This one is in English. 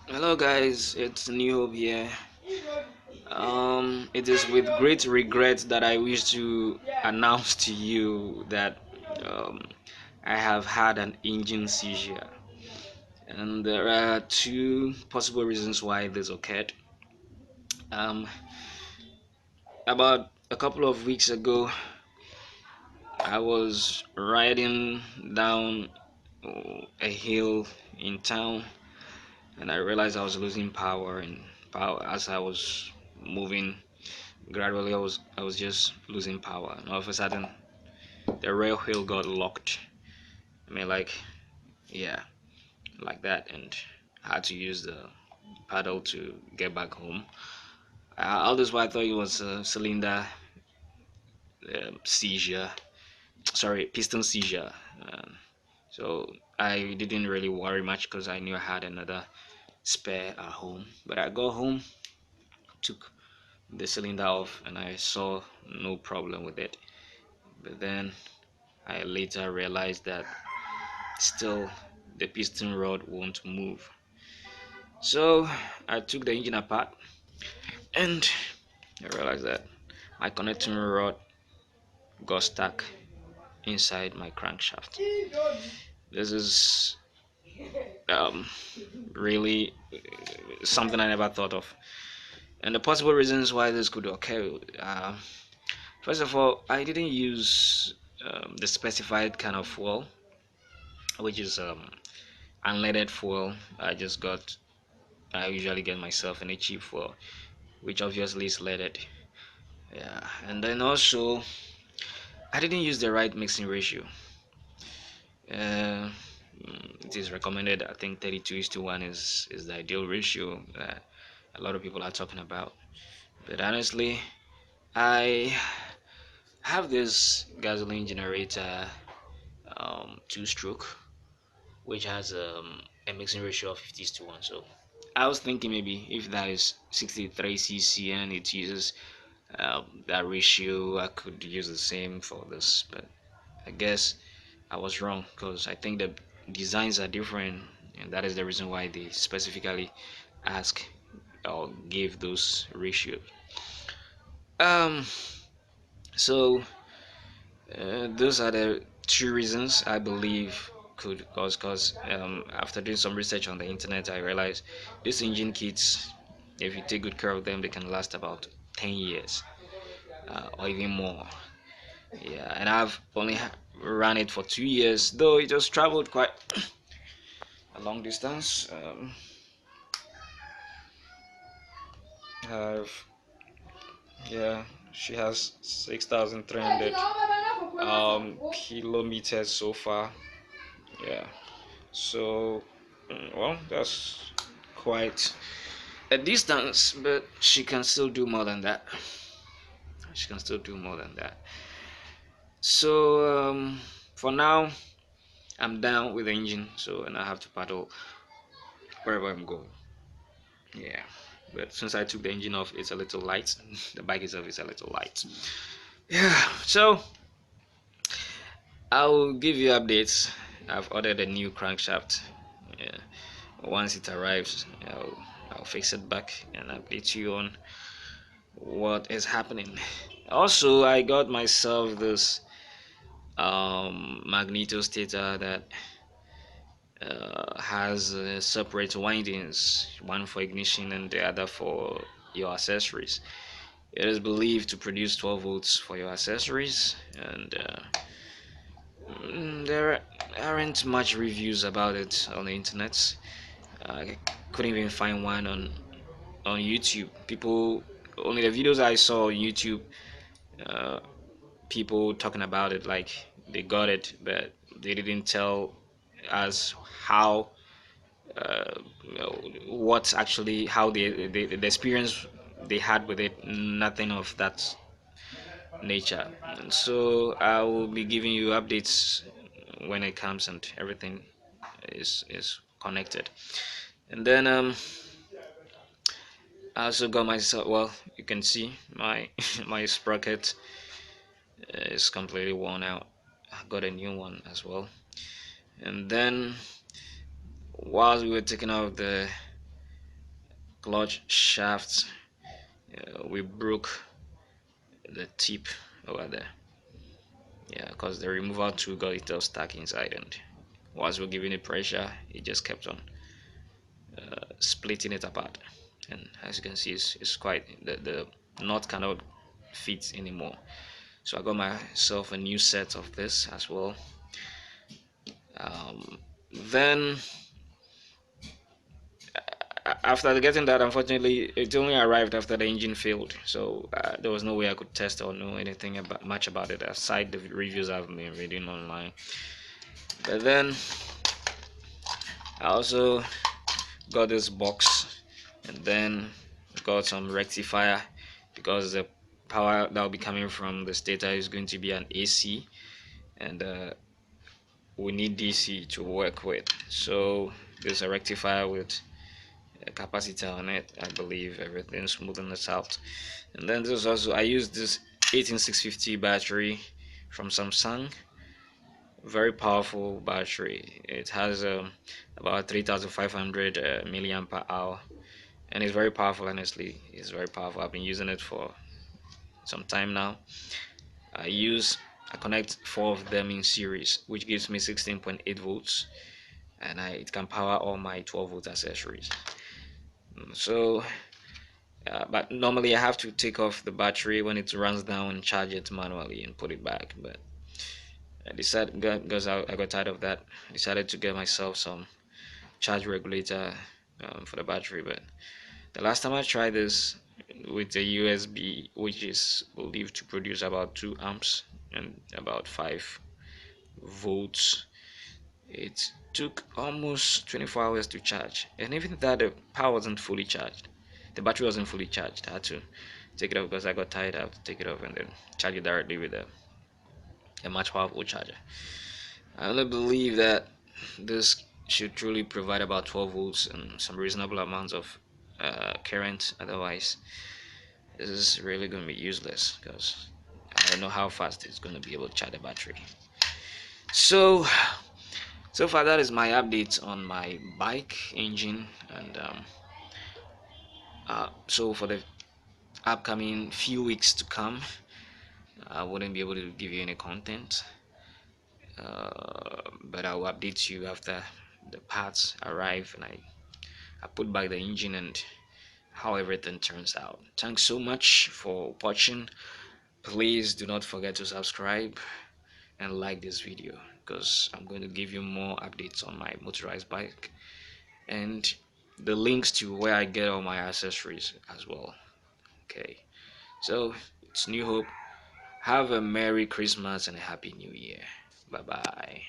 Hello guys, it's New Hope here. It is with great regret that I wish to announce to you that um, I have had an engine seizure, and there are two possible reasons why this occurred. Um, about a couple of weeks ago, I was riding down a hill in town, and I realized I was losing power and power as I was moving. Gradually, I was just losing power, and all of a sudden, the rail wheel got locked. I mean, like, yeah, like that, and I had to use the paddle to get back home. All this while I thought it was a cylinder seizure, sorry, piston seizure. So I didn't really worry much because I knew I had another spare at home. But I got home, took the cylinder off, and I saw no problem with it. But then I later realized that still the piston rod won't move. So I took the engine apart and I realized that my connecting rod got stuck inside my crankshaft. This is um, really something I never thought of. And the possible reasons why this could occur, first of all, I didn't use the specified kind of fuel, which is unleaded fuel. I usually get myself in a cheap fuel, which obviously is leaded. Yeah, and then also I didn't use the right mixing ratio. Uh, it is recommended. I think 32 is to 1 is the ideal ratio that a lot of people are talking about. But honestly, I have this gasoline generator, two-stroke, which has a mixing ratio of 50 to 1. So I was thinking maybe if that is 63 cc and it uses that ratio, I could use the same for this. But I guess I was wrong because I think the designs are different, and that is the reason why they specifically ask or give those ratios. Um, so those are the two reasons I believe could cause. After doing some research on the internet, I realized these engine kits, if you take good care of them, they can last about 10 years or even more. Yeah, and I've only ran it for 2 years, though it just traveled quite a long distance. I've Yeah, she has 6,300 kilometers so far. Yeah, so well, that's quite a distance, but she can still do more than that. She can still do more than that. So for now, I'm down with the engine, so and I have to paddle wherever I'm going. Yeah, but since I took the engine off, it's a little light. The bike itself is a little light. Yeah, so I'll give you updates. I've ordered a new crankshaft. Yeah. Once it arrives, I'll fix it back and update you on what is happening. Also, I got myself this magneto stator that has separate windings, one for ignition and the other for your accessories. It is believed to produce 12 volts for your accessories, and there aren't much reviews about it on the internet. I couldn't even find one on YouTube. People only the videos I saw on YouTube, uh, people talking about it like they got it, but they didn't tell us how, what actually how the experience they had with it. Nothing of that nature. And so I will be giving you updates when it comes and everything is connected. And then I also got myself. Well, you can see my my sprocket is completely worn out. I got a new one as well. And then while we were taking out the clutch shaft. We broke the tip over there. Yeah, because the removal tool got it all stuck inside, and once we're giving it pressure, it just kept on splitting it apart. And as you can see, it's quite the knot cannot fit anymore. So I got myself a new set of this as well. Then after getting that, unfortunately, it only arrived after the engine failed. So there was no way I could test or know anything about much about it aside the reviews I've been reading online. But then I also got this box, and then got some rectifier because the power that will be coming from the stator is going to be an AC, and we need DC to work with. So there's a rectifier with a capacitor on it. I believe everything smoothing this out. And then there's also, I used this 18650 battery from Samsung. Very powerful battery. It has about 3500 milliamp per hour, and it's very powerful. Honestly, it's very powerful. I've been using it for some time now. I connect four of them in series, which gives me 16.8 volts, and it can power all my 12 volt accessories. So but normally I have to take off the battery when it runs down, charge it manually, and put it back. But I decided, because I got tired of that, I decided to get myself some charge regulator for the battery. But the last time I tried this with the USB, which is believed to produce about 2 amps and about 5 volts, it took almost 24 hours to charge. And even that, the power wasn't fully charged. The battery wasn't fully charged. I had to take it off because I got tired. I have to take it off and then charge it directly with a much powerful charger. I only believe that this should truly provide about 12 volts and some reasonable amounts of current. Otherwise, this is really going to be useless because I don't know how fast it's going to be able to charge the battery. So, so far that is my update on my bike engine, and so for the upcoming few weeks to come, I wouldn't be able to give you any content, but I'll update you after the parts arrive and I put back the engine and how everything turns out. Thanks so much for watching. Please do not forget to subscribe and like this video because I'm going to give you more updates on my motorized bike and the links to where I get all my accessories as well. Okay, so it's New Hope. Have a Merry Christmas and a Happy New Year. Bye bye.